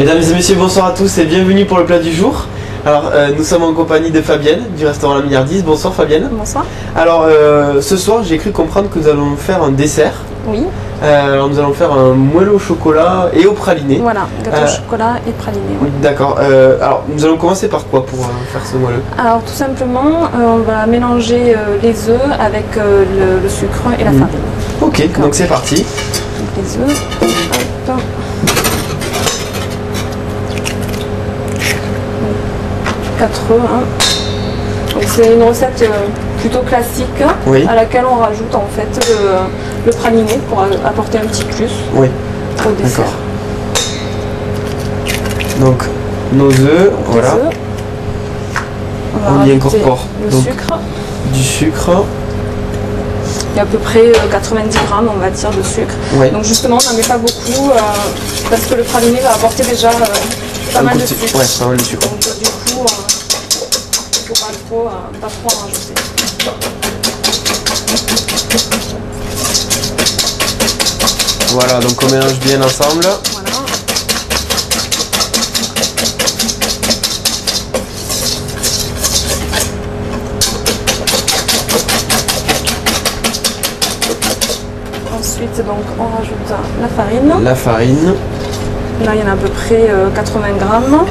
Mesdames et messieurs, bonsoir à tous et bienvenue pour le plat du jour. Alors, nous sommes en compagnie de Fabienne du restaurant La Milliardise. Bonsoir Fabienne. Bonsoir. Alors, ce soir, j'ai cru comprendre que nous allons faire un dessert. Oui. Alors, nous allons faire un moelleux au chocolat et au praliné. Voilà, gâteau au chocolat et praliné. Oui. D'accord. Alors, nous allons commencer par quoi pour faire ce moelleux? Alors, tout simplement, on va mélanger les œufs avec le sucre et la farine. Ok, donc c'est parti. Donc, les œufs. Hop. 4 œufs. Hein. C'est une recette plutôt classique, oui, à laquelle on rajoute en fait le praliné pour apporter un petit plus, oui, au dessert. Donc nos œufs, voilà. Œufs. On y incorpore le donc sucre. Du sucre. Il y a à peu près 90 grammes, on va dire, de sucre. Oui. Donc justement, on n'en met pas beaucoup parce que le praliné va apporter déjà pas mal de sucre. Ouais, pas mal de sucre. Donc du coup, il ne faut pas trop en rajouter. Voilà, donc on mélange bien ensemble. Voilà. Ensuite, donc, on rajoute la farine. La farine. Là, il y en a à peu près 80 grammes.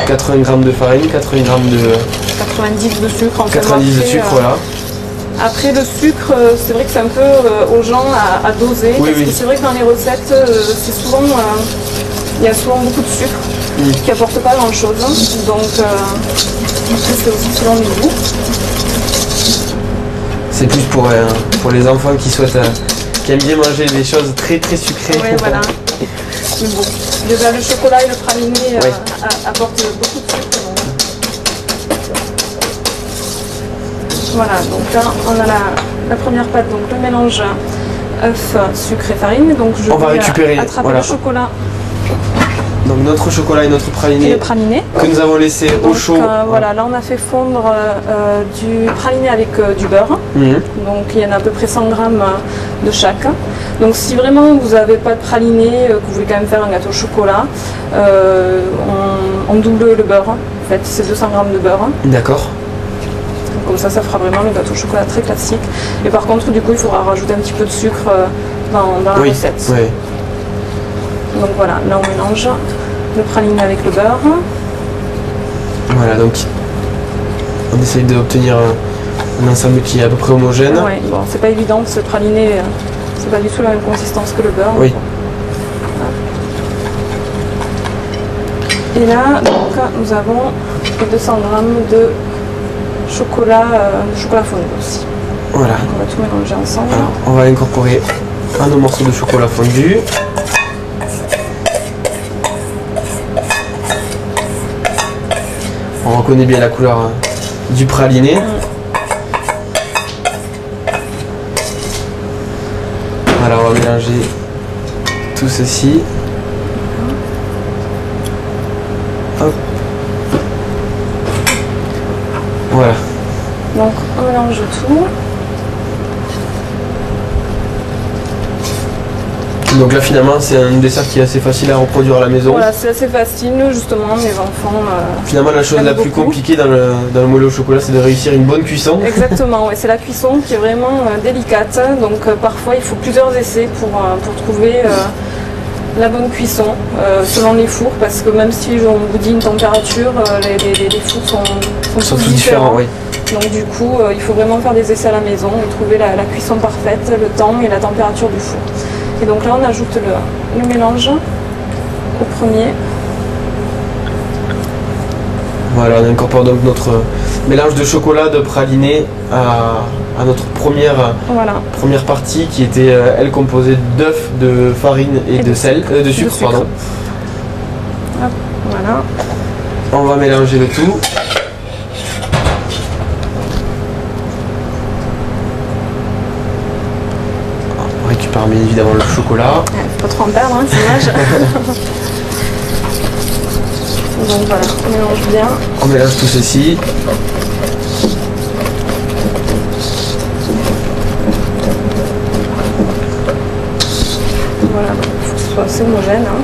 80 grammes de farine, 80 grammes de... 90 de sucre. 90 de sucre, voilà. Après, le sucre, c'est vrai que c'est un peu aux gens à doser. Oui, parce que c'est vrai que dans les recettes, c'est souvent... il y a souvent beaucoup de sucre qui apporte pas grand-chose. Donc, c'est aussi selon les goûts. C'est plus pour les enfants qui souhaitent... qui aiment bien manger des choses très très sucrées. Oui, voilà. Mais bon, déjà le chocolat et le praliné apportent beaucoup de sucre. Donc. Voilà, donc là on a la première pâte, donc le mélange œuf, sucre et farine. Donc je va récupérer attraper le chocolat. Donc notre chocolat et notre praliné, et le praliné que nous avons laissé au chaud. Voilà, là on a fait fondre du praliné avec du beurre. Donc il y en a à peu près 100 grammes de chaque. Donc si vraiment vous n'avez pas de praliné, que vous voulez quand même faire un gâteau au chocolat, on double le beurre. En fait, c'est 200 grammes de beurre. D'accord. Comme ça fera vraiment le gâteau au chocolat très classique. Et par contre, du coup, il faudra rajouter un petit peu de sucre dans la recette. Oui. Donc voilà, là on mélange le praliné avec le beurre. Voilà, donc on essaye d'obtenir un ensemble qui est à peu près homogène. Ouais, bon, c'est pas évident parce que le praliné, c'est pas du tout la même consistance que le beurre. Oui. Et là, donc, nous avons 200 grammes de chocolat fondu aussi. Voilà. Donc, on va tout mélanger ensemble. Alors, on va incorporer un morceau de chocolat fondu. On reconnaît bien la couleur du praliné. Voilà, on va mélanger tout ceci. Hop. Voilà. Donc on mélange tout. Donc là finalement c'est un dessert qui est assez facile à reproduire à la maison. Voilà, c'est assez facile justement, mes enfants. Finalement la chose la plus compliquée dans le moelleux au chocolat, c'est de réussir une bonne cuisson. Exactement, ouais, c'est la cuisson qui est vraiment délicate. Donc parfois il faut plusieurs essais pour trouver la bonne cuisson selon les fours, parce que même si on vous dit une température, les fours sont tous différents. Oui. Donc du coup il faut vraiment faire des essais à la maison et trouver la cuisson parfaite, le temps et la température du four. Et donc là on ajoute le mélange au premier. Voilà, on incorpore donc notre mélange de chocolat, de praliné à notre première partie qui était elle composée d'œufs, de farine et de sucre. Pardon. Hop, voilà. On va mélanger le tout. On récupère bien évidemment le chocolat. Faut pas trop en perdre, hein, c'est dommage. Donc voilà, on mélange bien. On mélange tout ceci. Voilà, il faut que ce soit assez homogène. Hein.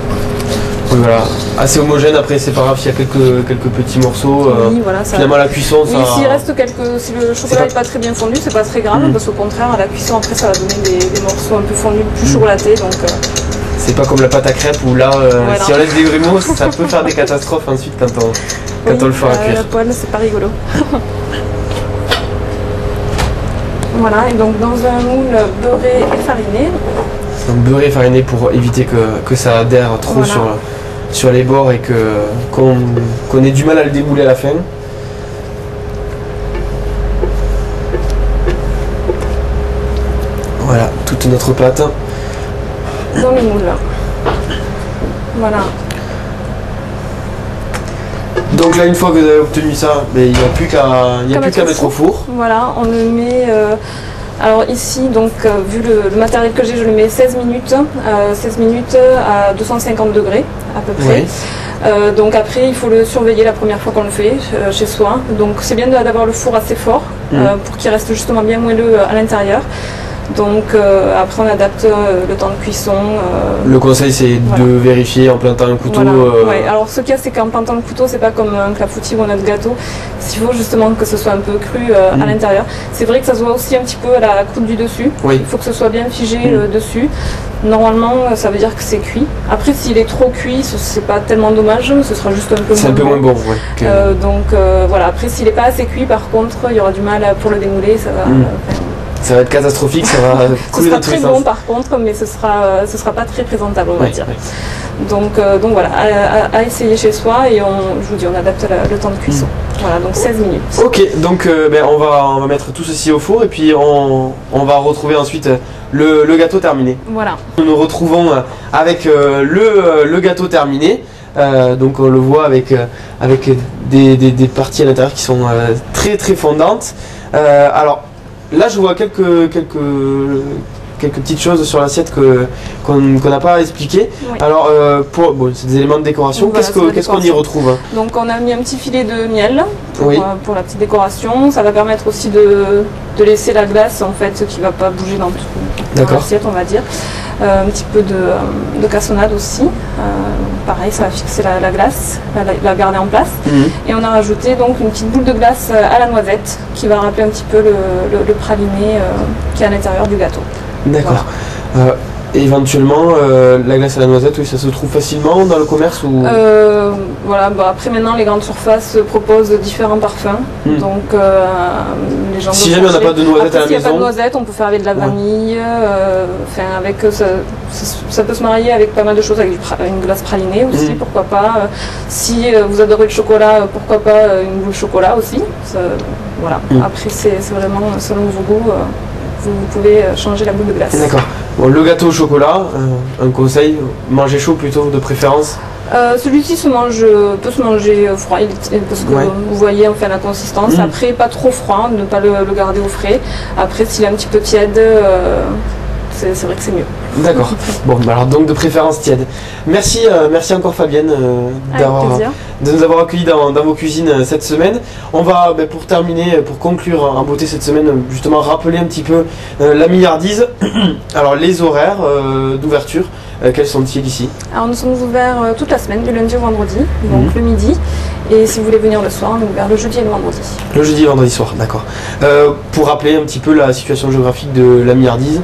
Oui, voilà, assez homogène. Après, c'est pas grave s'il y a quelques petits morceaux. Oui, voilà, ça... Finalement, la cuisson, oui, ça... si le chocolat n'est pas très bien fondu, c'est pas très grave, parce qu'au contraire, à la cuisson, après, ça va donner des morceaux un peu fondus, plus chocolatés. Donc, c'est pas comme la pâte à crêpes où là, voilà. Si on laisse des grumeaux, ça peut faire des catastrophes ensuite quand on le fera cuire. La poêle, c'est pas rigolo. Voilà, et donc dans un moule beurré et fariné. Donc beurré et fariné pour éviter que ça adhère trop sur les bords et qu'on ait du mal à le démouler à la fin. Voilà, toute notre pâte. Dans le moule. Voilà. Donc là, une fois que vous avez obtenu ça, il n'y a plus qu'à mettre au four. Voilà, on le met... alors ici, donc vu le matériel que j'ai, je le mets 16 minutes à 250 degrés à peu près. Oui. Donc après, il faut le surveiller la première fois qu'on le fait chez soi. Donc c'est bien d'avoir le four assez fort pour qu'il reste justement bien moelleux à l'intérieur. Donc après on adapte le temps de cuisson. Le conseil c'est de vérifier en plantant un couteau. Voilà. Ouais. Alors ce qu'il y a c'est qu'en plantant le couteau c'est pas comme un clafoutis ou un autre gâteau. Il faut justement que ce soit un peu cru à l'intérieur. C'est vrai que ça se voit aussi un petit peu à la croûte du dessus. Oui. Il faut que ce soit bien figé dessus. Normalement ça veut dire que c'est cuit. Après s'il est trop cuit c'est pas tellement dommage, ce sera juste un peu moins bon. C'est un peu moins bon, ouais. Donc voilà, après s'il est pas assez cuit par contre il y aura du mal pour le démouler, ça va... Ça va être catastrophique, ça va couler dans tous les sens. Ce sera très bon par contre, mais ce sera pas très présentable, on va dire. Ouais. Donc voilà, à essayer chez soi et je vous dis, on adapte le temps de cuisson. Voilà, donc 16 minutes. Ok, donc on va mettre tout ceci au four et puis on va retrouver ensuite le gâteau terminé. Voilà. Nous nous retrouvons avec le gâteau terminé. Donc on le voit avec des parties à l'intérieur qui sont très très fondantes. Alors là je vois quelques petites choses sur l'assiette qu'on n'a pas expliqué. Oui. Alors c'est des éléments de décoration. Voilà, qu'est-ce qu'on y retrouve? Donc on a mis un petit filet de miel pour la petite décoration. Ça va permettre aussi de laisser la glace en fait qui ne va pas bouger dans l'assiette, on va dire. Un petit peu de cassonade aussi. Pareil, ça va fixer la glace, la garder en place. Et on a rajouté donc une petite boule de glace à la noisette qui va rappeler un petit peu le praliné qui est à l'intérieur du gâteau. D'accord. Voilà. Éventuellement, la glace à la noisette, oui, ça se trouve facilement dans le commerce ou... Voilà, après maintenant les grandes surfaces proposent différents parfums, donc les gens... Si jamais on n'a pas de noisette à la maison... S'il n'y a pas de noisette, on peut faire avec de la vanille, avec ça peut se marier avec pas mal de choses, avec une glace pralinée aussi, pourquoi pas. Si vous adorez le chocolat, pourquoi pas une boule chocolat aussi. Voilà, après c'est vraiment selon vos goûts. Vous pouvez changer la boule de glace. D'accord. Bon, le gâteau au chocolat, un conseil, manger chaud plutôt de préférence. Celui-ci peut se manger froid, parce que vous voyez enfin la consistance. Après pas trop froid, ne pas le garder au frais. Après s'il est un petit peu tiède, c'est vrai que c'est mieux. D'accord. Bon, alors donc de préférence tiède. Merci encore Fabienne de nous avoir accueillis dans vos cuisines cette semaine. On va, pour terminer, pour conclure en beauté cette semaine, justement rappeler un petit peu la milliardise. Alors les horaires d'ouverture, quels sont-ils ici? Alors nous sommes ouverts toute la semaine, du lundi au vendredi, donc le midi. Et si vous voulez venir le soir, on est ouvert le jeudi et le vendredi. Le jeudi et vendredi soir, d'accord. Pour rappeler un petit peu la situation géographique de la milliardise,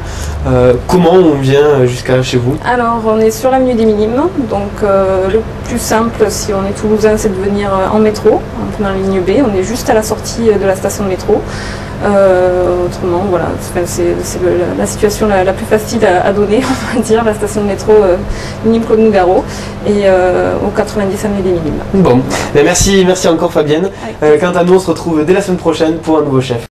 comment on vient jusqu'à chez vous? Alors on est sur l'avenue des Minimes, donc le plus simple si on est toulousain c'est de venir en métro, en prenant la ligne B, on est juste à la sortie de la station de métro. Autrement, voilà, c'est la situation la plus facile à donner, on va dire, la station de métro Minime-Claude Nougaro et au 90 avenue des Minimes. Bon, merci encore Fabienne. Quant à nous, on se retrouve dès la semaine prochaine pour un nouveau chef.